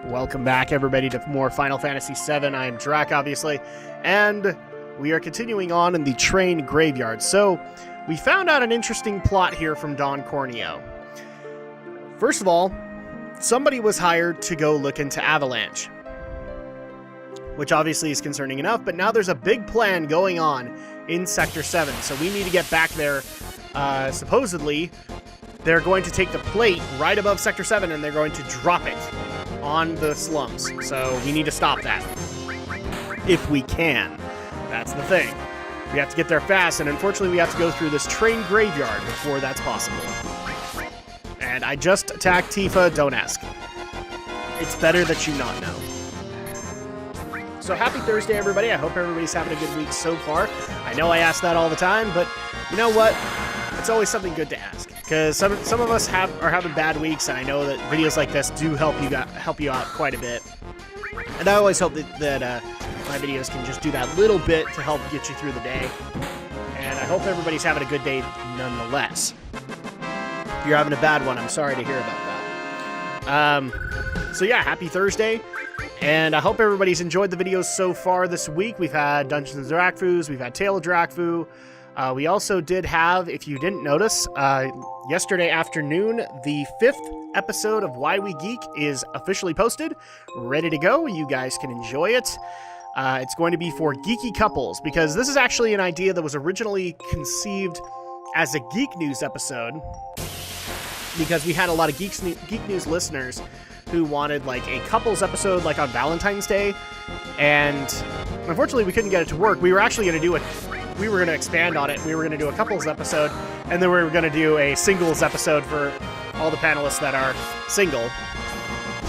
Welcome back, everybody, to more Final Fantasy VII. I am Drak, obviously, and we are continuing on in the train graveyard. So, we found out an interesting plot here from Don Corneo. First of all, somebody was hired to go look into Avalanche, which obviously is concerning enough, but now there's a big plan going on in Sector 7, so we need to get back there. Supposedly, they're going to take the plate right above Sector 7 and they're going to drop it on the slums. So we need to stop that. If we can. That's the thing. We have to get there fast, and unfortunately we have to go through this train graveyard before that's possible. And I just attacked Tifa, don't ask. It's better that you not know. So happy Thursday, everybody. I hope everybody's having a good week so far. I know I ask that all the time, but you know what? It's always something good to ask. Because some of us are having bad weeks, and I know that videos like this do help you out quite a bit. And I always hope that my videos can just do that little bit to help get you through the day. And I hope everybody's having a good day nonetheless. If you're having a bad one, I'm sorry to hear about that. So yeah, happy Thursday. And I hope everybody's enjoyed the videos so far this week. We've had Dungeons & Drakfus, we've had Tale of Drakfu. We also did have, if you didn't notice, yesterday afternoon, the 5th episode of Why We Geek is officially posted, ready to go. You guys can enjoy it. It's going to be for geeky couples, because this is actually an idea that was originally conceived as a Geek News episode, because we had a lot of Geek News listeners who wanted like a couples episode like on Valentine's Day, and unfortunately we couldn't get it to work. We were actually going to do it. We were going to expand on it. We were going to do a couples episode, and then we were going to do a singles episode for all the panelists that are single.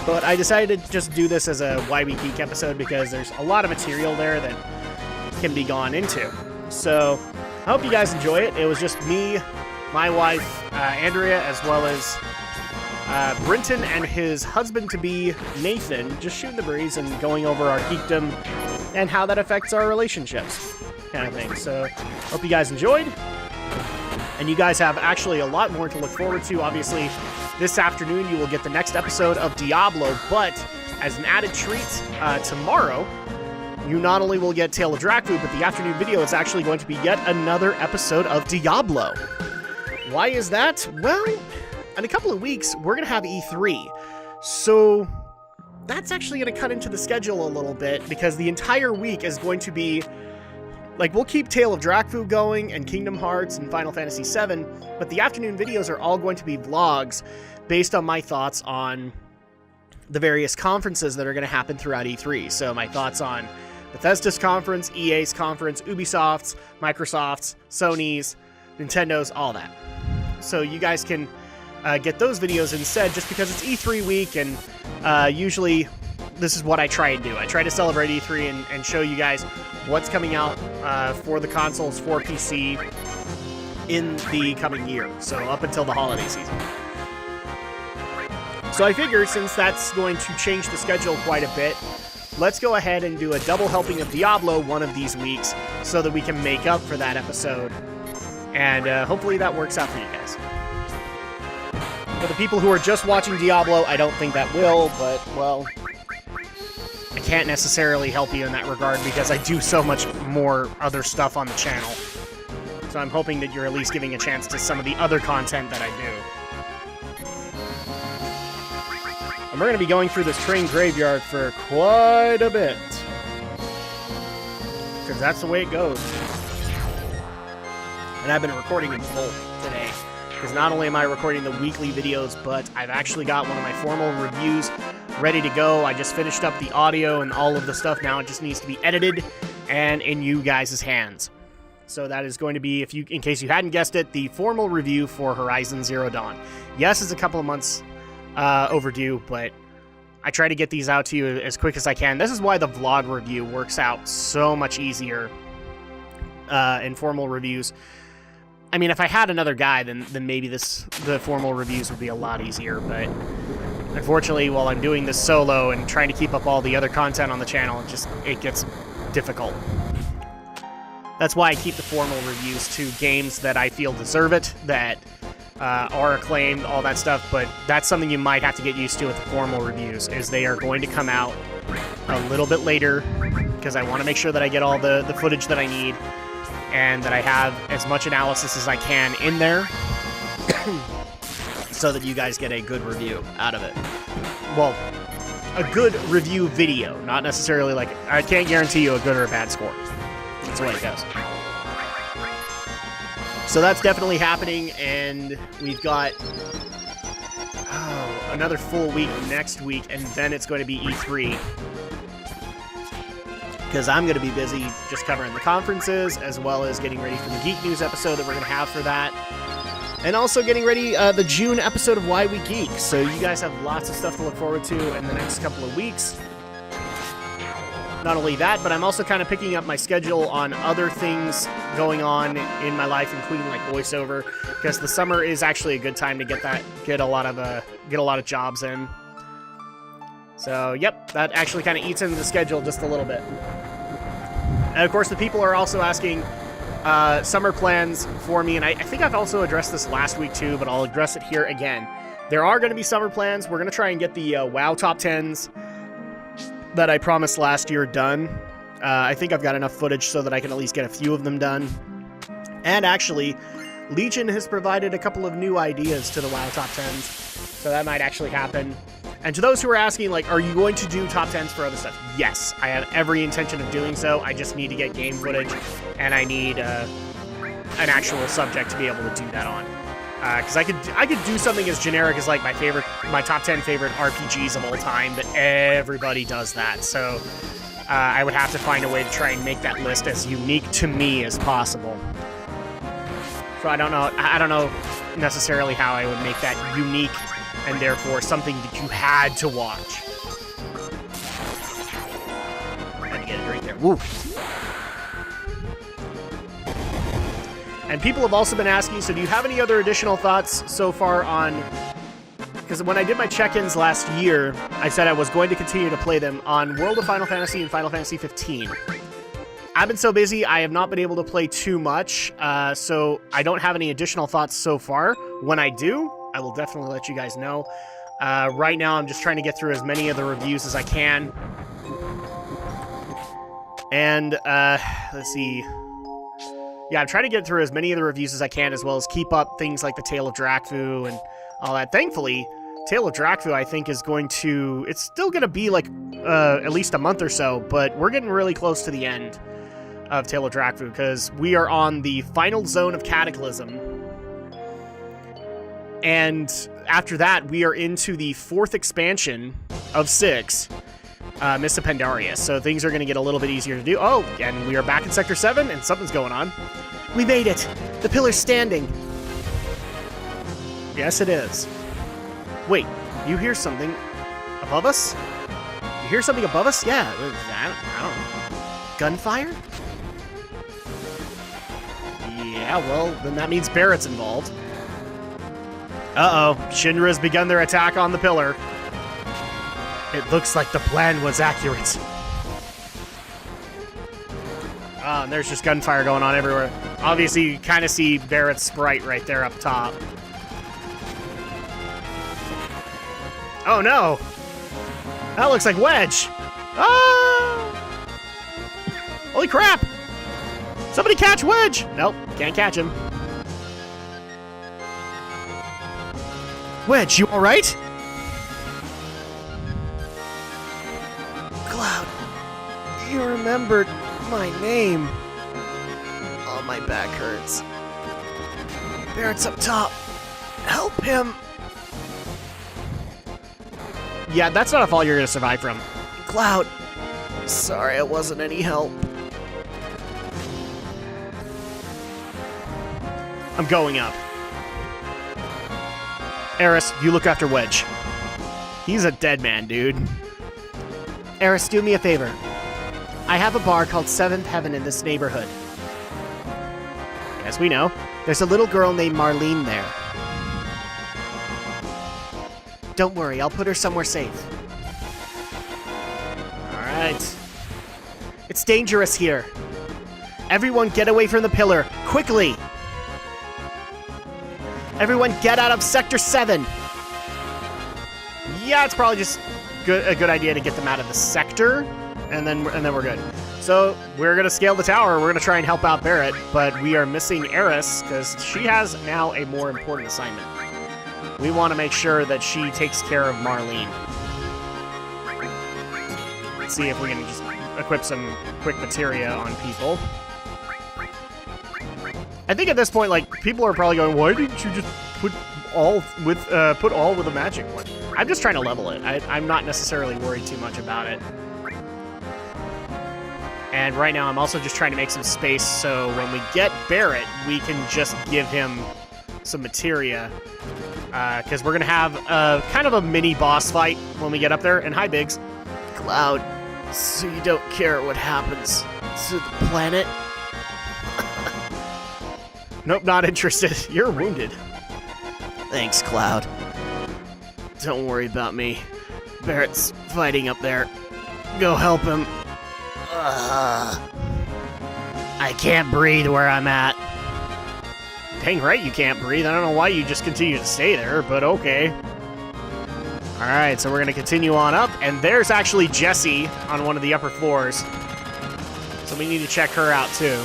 But I decided to just do this as a Why We Geek episode because there's a lot of material there that can be gone into. So I hope you guys enjoy it. It was just me, my wife, Andrea, as well as Brinton and his husband-to-be, Nathan, just shooting the breeze and going over our geekdom and how that affects our relationships, kind of thing. So, hope you guys enjoyed. And you guys have actually a lot more to look forward to. Obviously, this afternoon you will get the next episode of Diablo, but as an added treat, tomorrow, you not only will get Tale of Drakfu, but the afternoon video is actually going to be yet another episode of Diablo. Why is that? Well, in a couple of weeks, we're going to have E3. So that's actually going to cut into the schedule a little bit, because the entire week is going to be, like, we'll keep Tale of Drakfu going and Kingdom Hearts and Final Fantasy VII, but the afternoon videos are all going to be vlogs based on my thoughts on the various conferences that are going to happen throughout E3. So my thoughts on Bethesda's conference, EA's conference, Ubisoft's, Microsoft's, Sony's, Nintendo's, all that. So you guys can get those videos instead, just because it's E3 week, and usually this is what I try and do. I try to celebrate E3 and show you guys what's coming out for the consoles, for PC, in the coming year, so up until the holiday season. So I figured, since that's going to change the schedule quite a bit, let's go ahead and do a double helping of Diablo one of these weeks so that we can make up for that episode, and hopefully that works out for you guys. For the people who are just watching Diablo, I don't think that will, but, well, I can't necessarily help you in that regard because I do so much more other stuff on the channel. So I'm hoping that you're at least giving a chance to some of the other content that I do. And we're going to be going through this train graveyard for quite a bit, because that's the way it goes. And I've been recording in full today, because not only am I recording the weekly videos, but I've actually got one of my formal reviews ready to go. I just finished up the audio and all of the stuff. Now it just needs to be edited and in you guys' hands. So that is going to be, in case you hadn't guessed it, the formal review for Horizon Zero Dawn. Yes, it's a couple of months overdue, but I try to get these out to you as quick as I can. This is why the vlog review works out so much easier in formal reviews. I mean, if I had another guy, then maybe the formal reviews would be a lot easier, but unfortunately, while I'm doing this solo and trying to keep up all the other content on the channel, it gets difficult. That's why I keep the formal reviews to games that I feel deserve it, that are acclaimed, all that stuff, but that's something you might have to get used to with the formal reviews, is they are going to come out a little bit later, because I want to make sure that I get all the footage that I need, and that I have as much analysis as I can in there, so that you guys get a good review out of it. Well, a good review video, not necessarily like, I can't guarantee you a good or a bad score. That's the way it goes. So that's definitely happening, and we've got another full week next week, and then it's going to be E3. Because I'm going to be busy just covering the conferences, as well as getting ready for the Geek News episode that we're going to have for that. And also getting ready the June episode of Why We Geek. So you guys have lots of stuff to look forward to in the next couple of weeks. Not only that, but I'm also kind of picking up my schedule on other things going on in my life, including like voiceover, because the summer is actually a good time to get a lot of jobs in. So, yep, that actually kind of eats into the schedule just a little bit. And of course, the people are also asking summer plans for me, and I think I've also addressed this last week too, but I'll address it here again. There are going to be summer plans. We're going to try and get the WoW top 10s that I promised last year done. I think I've got enough footage so that I can at least get a few of them done. And actually, Legion has provided a couple of new ideas to the WoW top 10s, so that might actually happen. And to those who are asking, like, are you going to do top 10s for other stuff? Yes, I have every intention of doing so. I just need to get game footage, and I need an actual subject to be able to do that on. Because I could do something as generic as like my top 10 favorite RPGs of all time, but everybody does that. So I would have to find a way to try and make that list as unique to me as possible. So I don't know necessarily how I would make that unique and therefore something that you had to watch. Had to get it right there. Woo. And people have also been asking, so do you have any other additional thoughts so far on... Because when I did my check-ins last year, I said I was going to continue to play them on World of Final Fantasy and Final Fantasy 15. I've been so busy, I have not been able to play too much, so I don't have any additional thoughts so far. When I do, I will definitely let you guys know. Right now, I'm just trying to get through as many of the reviews as I can. And, let's see... Yeah, I'm trying to get through as many of the reviews as I can, as well as keep up things like the Tale of Drakvu and all that. Thankfully, Tale of Drakvu, I think, is going to... It's still going to be, like, at least a month or so, but we're getting really close to the end of Tale of Drakvu, because we are on the final zone of Cataclysm. And after that, we are into the 4th expansion of 6, Mists of Pandaria, so things are going to get a little bit easier to do. Oh, and we are back in Sector 7, and something's going on. We made it! The pillar's standing! Yes, it is. Wait, you hear something above us? You hear something above us? Yeah, I don't know. Gunfire? Yeah, well, then that means Barrett's involved. Uh-oh, Shinra's begun their attack on the pillar. It looks like the plan was accurate. Oh, and there's just gunfire going on everywhere. Obviously, you kind of see Barrett's sprite right there up top. Oh, no! That looks like Wedge! Ah! Holy crap! Somebody catch Wedge! Nope, can't catch him. Wedge, you alright? Cloud, you remembered my name. Oh, my back hurts. Barrett's up top. Help him. Yeah, that's not a fall you're gonna survive from. Cloud, sorry it wasn't any help. I'm going up. Eris, you look after Wedge. He's a dead man, dude. Eris, do me a favor. I have a bar called Seventh Heaven in this neighborhood. As we know, there's a little girl named Marlene there. Don't worry, I'll put her somewhere safe. Alright. It's dangerous here. Everyone get away from the pillar, quickly! Everyone get out of Sector 7! Yeah, it's probably just a good idea to get them out of the sector, and then we're good. So we're going to scale the tower. We're going to try and help out Barrett, but we are missing Eris because she has now a more important assignment. We want to make sure that she takes care of Marlene. Let's see if we can just equip some quick materia on people. I think at this point, like, people are probably going, why didn't you just put all with a magic one? I'm just trying to level it. I'm not necessarily worried too much about it. And right now, I'm also just trying to make some space so when we get Barrett, we can just give him some materia. Because we're going to have kind of a mini boss fight when we get up there. And hi, Biggs. Cloud, so you don't care what happens to the planet? Nope, not interested. You're wounded. Thanks, Cloud. Don't worry about me. Barrett's fighting up there. Go help him. I can't breathe where I'm at. Dang right you can't breathe. I don't know why you just continue to stay there, but okay. Alright, so we're going to continue on up, and there's actually Jessie on one of the upper floors. So we need to check her out, too.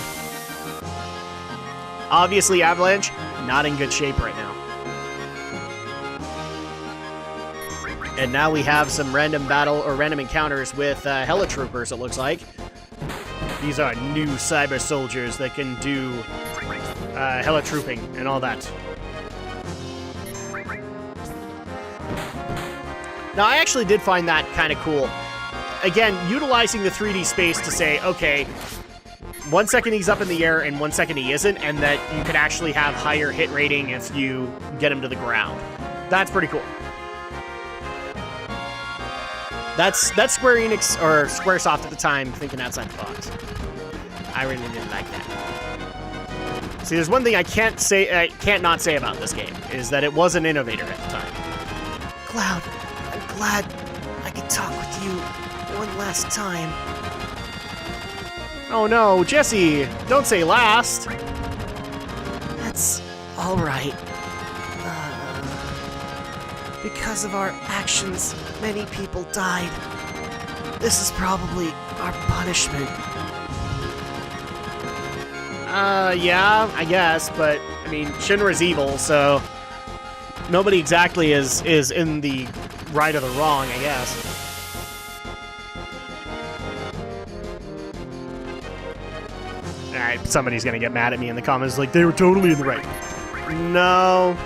Obviously, Avalanche, not in good shape right now. And now we have some random battle or random encounters with helitroopers, it looks like. These are new cyber soldiers that can do helitrooping and all that. Now, I actually did find that kind of cool. Again, utilizing the 3D space to say, okay, 1 second he's up in the air and 1 second he isn't, and that you could actually have higher hit rating if you get him to the ground. That's pretty cool. That's Square Enix, or Squaresoft at the time, thinking outside the box. I really didn't like that. See, there's one thing I can't not say about this game, is that it was an innovator at the time. Cloud, I'm glad I could talk with you one last time. Oh no, Jessie, don't say last. That's all right. Because of our actions, many people died. This is probably our punishment. Yeah, I guess, but, I mean, Shinra's evil, so nobody exactly is in the right or the wrong, I guess. Alright, somebody's gonna get mad at me in the comments, like, they were totally in the right. No.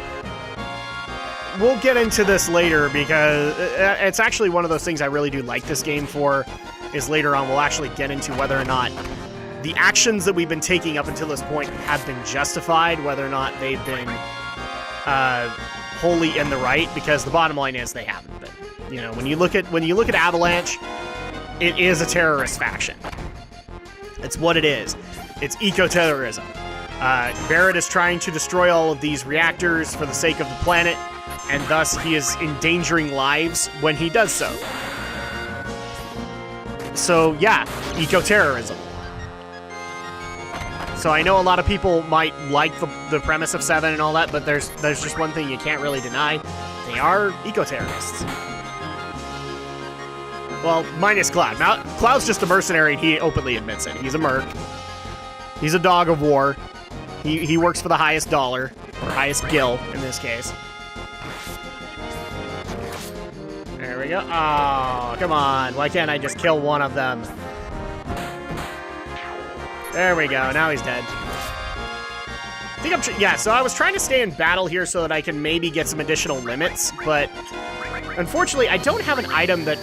We'll get into this later, because it's actually one of those things I really do like this game for, is later on we'll actually get into whether or not the actions that we've been taking up until this point have been justified, whether or not they've been wholly in the right, because the bottom line is they haven't been. You know, when you look at Avalanche, it is a terrorist faction. It's what it is. It's eco-terrorism. Barrett is trying to destroy all of these reactors for the sake of the planet, and thus he is endangering lives when he does so. So yeah, eco-terrorism. So I know a lot of people might like the premise of 7 and all that, but there's just one thing you can't really deny. They are eco-terrorists. Well, minus Cloud. Now, Cloud's just a mercenary, and he openly admits it. He's a merc. He's a dog of war. He works for the highest dollar, or highest gil, in this case. There we go. Oh, come on. Why can't I just kill one of them? There we go. Now he's dead. I think yeah, so I was trying to stay in battle here so that I can maybe get some additional limits, but unfortunately, I don't have an item that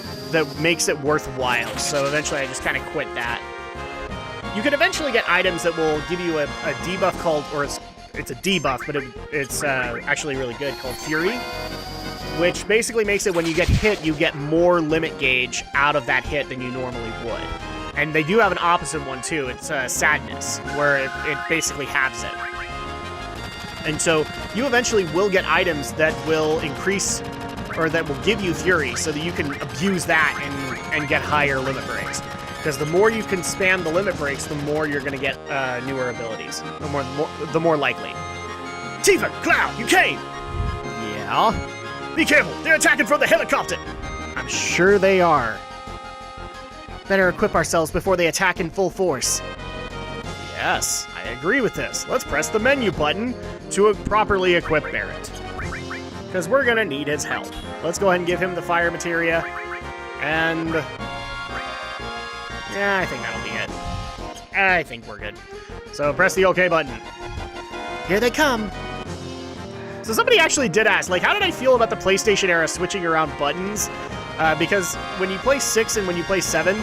makes it worthwhile, so eventually I just kind of quit that. You can eventually get items that will give you a debuff called, or it's a debuff, but it's actually really good, called Fury, which basically makes it when you get hit, you get more limit gauge out of that hit than you normally would. And they do have an opposite one, too. It's Sadness, where it basically halves it. And so you eventually will get items that will increase, or that will give you Fury, so that you can abuse that and get higher limit breaks. Because the more you can spam the limit breaks, the more you're going to get newer abilities. The more likely. Tifa, Cloud, you came! Yeah? Be careful, they're attacking from the helicopter! I'm sure they are. Better equip ourselves before they attack in full force. Yes, I agree with this. Let's press the menu button to properly equip Barrett. Because we're gonna need his help. Let's go ahead and give him the fire materia. And... yeah, I think that'll be it. I think we're good. So press the OK button. Here they come. So somebody actually did ask, like, how did I feel about the PlayStation era switching around buttons? Because when you play 6 and when you play 7,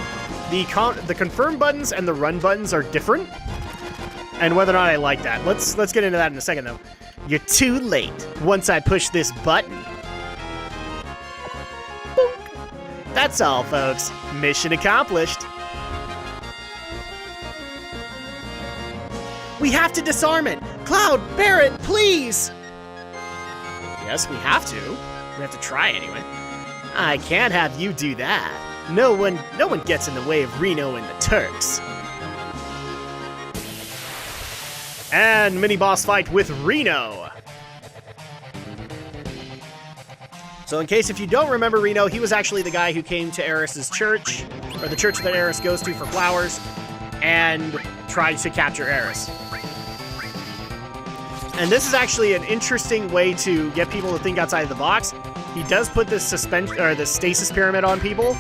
the confirm buttons and the run buttons are different. And whether or not I like that. Let's get into that in a second, though. You're too late once I push this button. Boink. That's all, folks. Mission accomplished. We have to disarm it. Cloud, Barrett, please. Yes, we have to. We have to try anyway. I can't have you do that. No one gets in the way of Reno and the Turks. And mini-boss fight with Reno. So in case if you don't remember Reno, he was actually the guy who came to Aeris's church, or the church that Aeris goes to for flowers, and tried to capture Aeris. And this is actually an interesting way to get people to think outside of the box. He does put this stasis pyramid on people.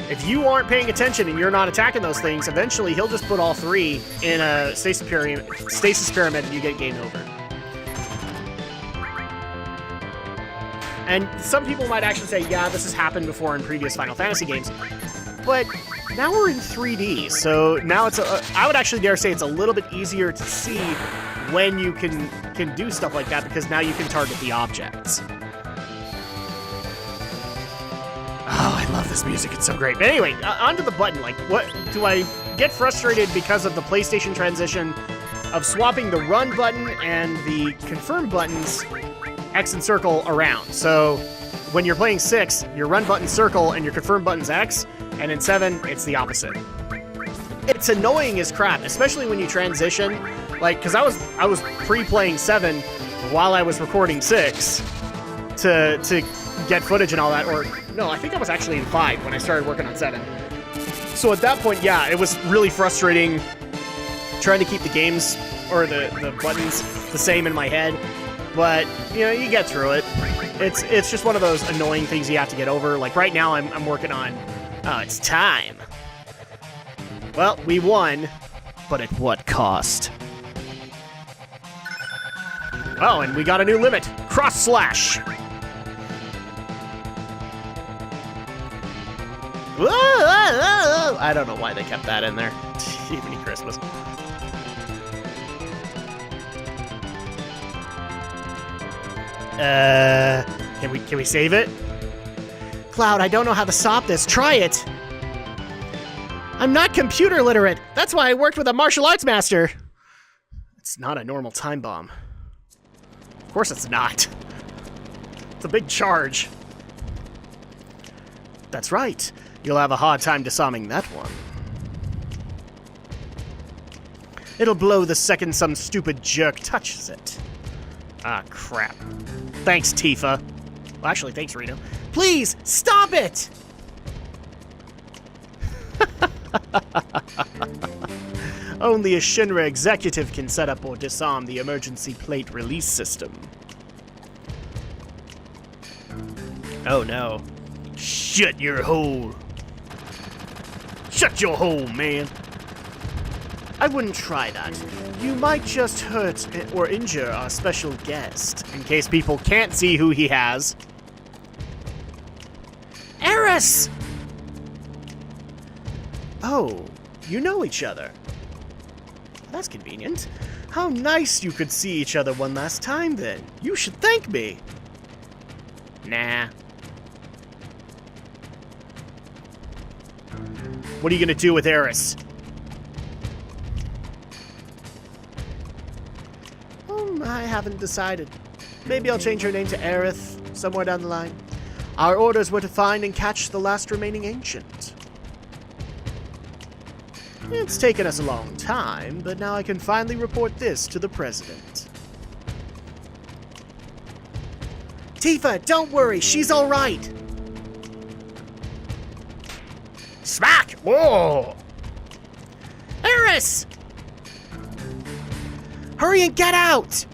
If you aren't paying attention and you're not attacking those things, eventually he'll just put all three in a stasis pyramid and you get game over. And some people might actually say, yeah, this has happened before in previous Final Fantasy games. But now we're in 3D, so now it's I would actually dare say it's a little bit easier to see when you can do stuff like that, because now you can target the objects. Oh, I love this music. It's so great. But anyway, onto the button. Like, what do I get frustrated because of the PlayStation transition of swapping the run button and the confirm buttons, X and circle, around? So when you're playing 6, your run button circle and your confirm button's X, and in 7, it's the opposite. It's annoying as crap, especially when you transition. Like, because I was pre-playing 7 while I was recording 6 to get footage and all that, or no, I think I was actually in 5 when I started working on 7. So at that point, yeah, it was really frustrating trying to keep the games or the buttons the same in my head, but you know, you get through it. It's just one of those annoying things you have to get over. Like right now, I'm working on. Oh, it's time. Well, we won, but at what cost? Oh, and we got a new limit. Cross slash. Whoa. I don't know why they kept that in there. Even Christmas. Can we save it? Cloud, I don't know how to stop this. Try it. I'm not computer literate. That's why I worked with a martial arts master. It's not a normal time bomb. Of course it's not. It's a big charge. That's right. You'll have a hard time disarming that one. It'll blow the second some stupid jerk touches it. Ah, crap. Thanks, Tifa. Well, actually, thanks, Reno. Please, stop it! Only a Shinra executive can set up or disarm the emergency plate release system. Oh no. Shut your hole. Shut your hole, man. I wouldn't try that. You might just hurt or injure our special guest, in case people can't see who he has. Aeris! Oh, you know each other. That's convenient. How nice you could see each other one last time, then. You should thank me. Nah. What are you gonna do with Aeris? I haven't decided. Maybe I'll change her name to Aerith somewhere down the line. Our orders were to find and catch the last remaining ancient. It's taken us a long time, but now I can finally report this to the President. Tifa, don't worry, she's all right. Smack! Whoa! Eris! Hurry and get out!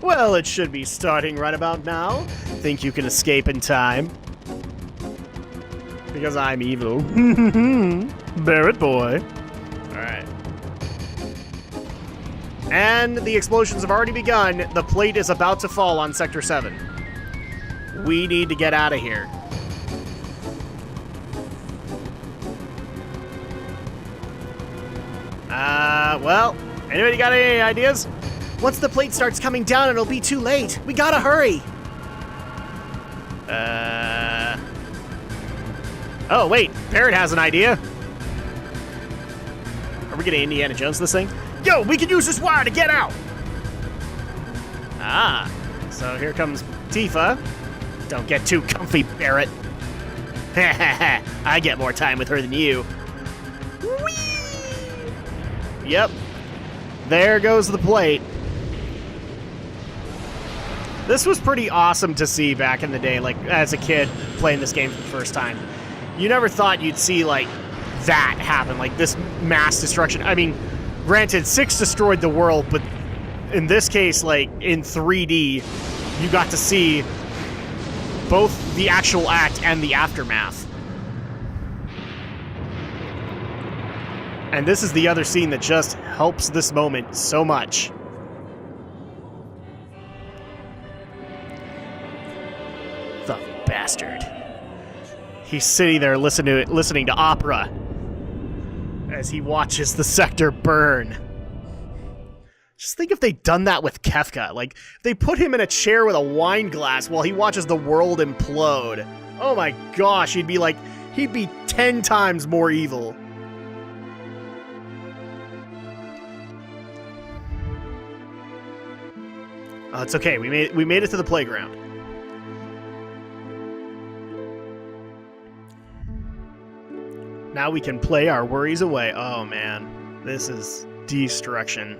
Well, it should be starting right about now. Think you can escape in time? Because I'm evil. Barrett boy. Alright. And the explosions have already begun. The plate is about to fall on Sector 7. We need to get out of here. Well, anybody got any ideas? Once the plate starts coming down, it'll be too late. We gotta hurry. Oh, wait. Barrett has an idea. Are we gonna Indiana Jones this thing? Yo, we can use this wire to get out. Ah, so here comes Tifa. Don't get too comfy, Barrett. I get more time with her than you. Whee! Yep. There goes the plate. This was pretty awesome to see back in the day, like, as a kid playing this game for the first time. You never thought you'd see, like, that happen, like, this mass destruction. I mean, granted, 6 destroyed the world, but in this case, like, in 3D, you got to see both the actual act and the aftermath. And this is the other scene that just helps this moment so much. The bastard. He's sitting there listening to opera as he watches the sector burn. Just think if they'd done that with Kefka. Like, they put him in a chair with a wine glass while he watches the world implode. Oh my gosh, he'd be 10 times more evil. Oh, it's okay. We made it to the playground. Now we can play our worries away. Oh man, this is destruction.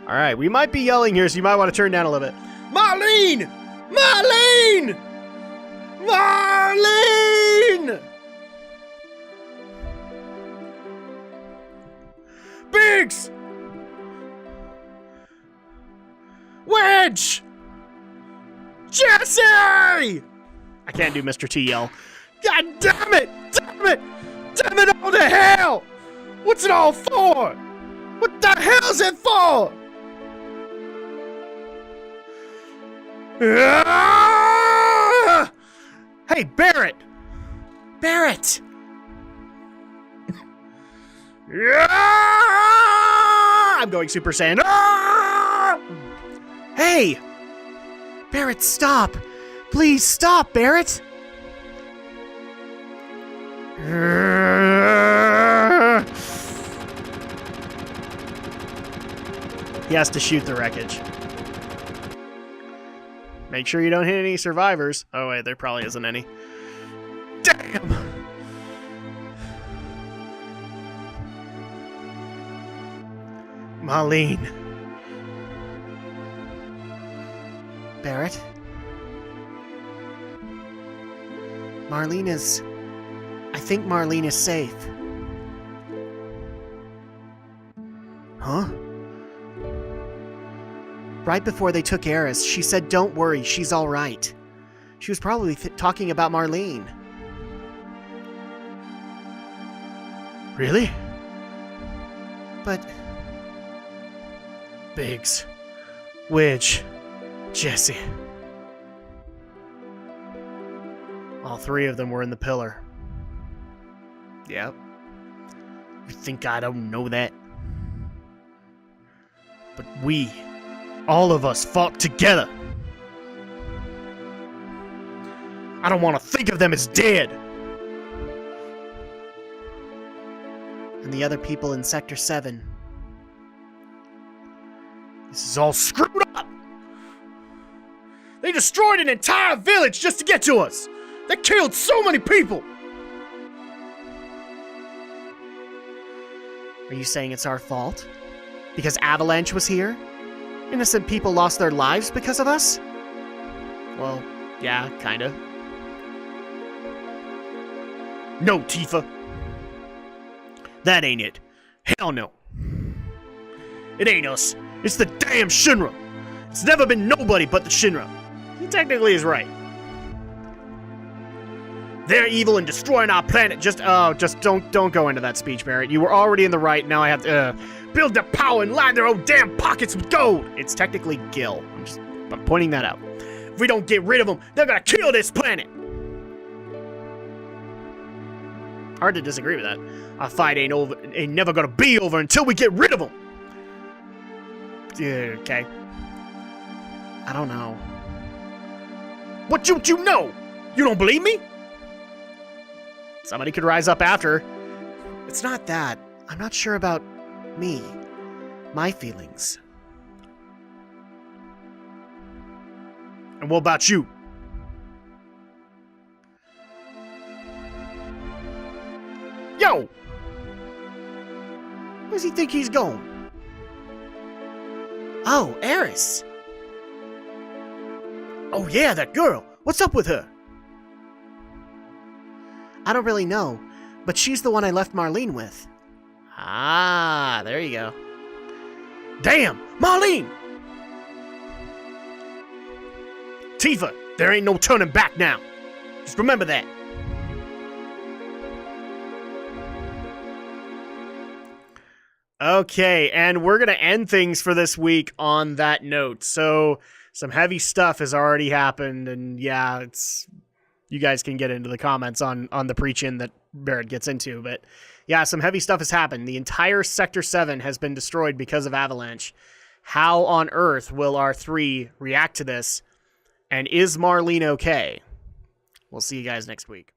All right, we might be yelling here, so you might want to turn down a little bit. Marlene! Marlene! Marlene! Biggs! Wedge! Jesse! I can't do Mr. T yell. God damn it! Damn it! Damn it all to hell! What's it all for? What the hell's it for? Ah! Hey, Barrett! Barrett! Ah! I'm going Super Saiyan. Ah! Hey! Barrett, stop! Please stop, Barrett! He has to shoot the wreckage. Make sure you don't hit any survivors. Oh wait, there probably isn't any. Damn! Marlene. Barrett? Marlene is... I think Marlene is safe. Huh? Right before they took Eris, she said, "Don't worry, she's all right." She was probably talking about Marlene. Really? But... Biggs, Widge, Jesse. All 3 of them were in the pillar. Yep. You think I don't know that? But we, all of us, fought together. I don't want to think of them as dead. And the other people in Sector 7. This is all screwed up! They destroyed an entire village just to get to us! They killed so many people! Are you saying it's our fault? Because Avalanche was here? Innocent people lost their lives because of us? Well, yeah, kinda. No, Tifa. That ain't it. Hell no. It ain't us. It's the damn Shinra. It's never been nobody but the Shinra. He technically is right. They're evil and destroying our planet. Just don't go into that speech, Barrett. You were already in the right. Now I have to build their power and line their own damn pockets with gold. It's technically Gil. I'm pointing that out. If we don't get rid of them, they're gonna kill this planet. Hard to disagree with that. Our fight ain't never gonna be over until we get rid of them. Okay. I don't know. What you know? You don't believe me? Somebody could rise up after. It's not that. I'm not sure about me. My feelings. And what about you? Yo! Where does he think he's going? Oh, Eris. Oh yeah, that girl. What's up with her? I don't really know, but she's the one I left Marlene with. Ah, there you go. Damn, Marlene! Tifa, there ain't no turning back now. Just remember that. Okay, and we're going to end things for this week on that note. So, some heavy stuff has already happened, and yeah, you guys can get into the comments on the preach-in that Barrett gets into, but yeah, some heavy stuff has happened. The entire Sector 7 has been destroyed because of Avalanche. How on earth will R3 react to this? And is Marlene okay? We'll see you guys next week.